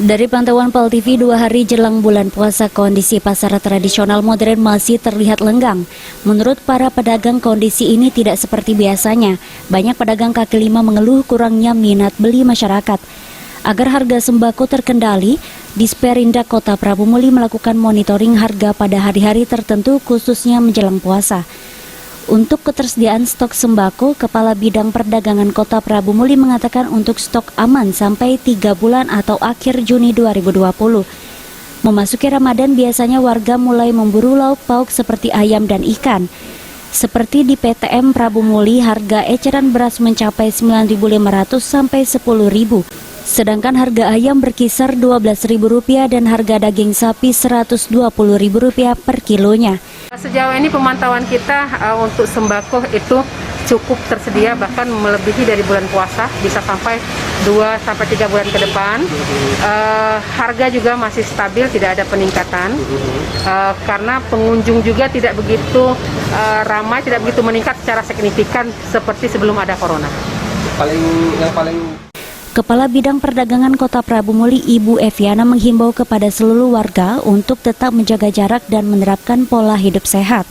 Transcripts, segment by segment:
Dari pantauan PAL TV 2 hari jelang bulan puasa, kondisi pasar tradisional modern masih terlihat lenggang. Menurut para pedagang, kondisi ini tidak seperti biasanya. Banyak pedagang kaki lima mengeluh kurangnya minat beli masyarakat. Agar harga sembako terkendali, Disperindak Kota Prabu Muli melakukan monitoring harga pada hari-hari tertentu khususnya menjelang puasa. Untuk ketersediaan stok sembako, Kepala Bidang Perdagangan Kota Prabu Muli mengatakan untuk stok aman sampai 3 bulan atau akhir Juni 2020. Memasuki Ramadan biasanya warga mulai memburu lauk pauk seperti ayam dan ikan. Seperti di PTM Prabu Muli, harga eceran beras mencapai Rp9.500 sampai Rp10.000. Sedangkan harga ayam berkisar Rp12.000 dan harga daging sapi Rp120.000 per kilonya. Sejauh ini pemantauan kita untuk sembako itu cukup tersedia, bahkan melebihi dari bulan puasa, bisa sampai 2-3 bulan ke depan. Harga juga masih stabil, tidak ada peningkatan, karena pengunjung juga tidak begitu ramai, tidak begitu meningkat secara signifikan seperti sebelum ada corona. Kepala Bidang Perdagangan Kota Prabu Muli, Ibu Eviana, menghimbau kepada seluruh warga untuk tetap menjaga jarak dan menerapkan pola hidup sehat.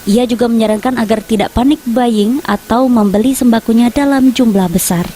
Ia juga menyarankan agar tidak panik buying atau membeli sembakonya dalam jumlah besar.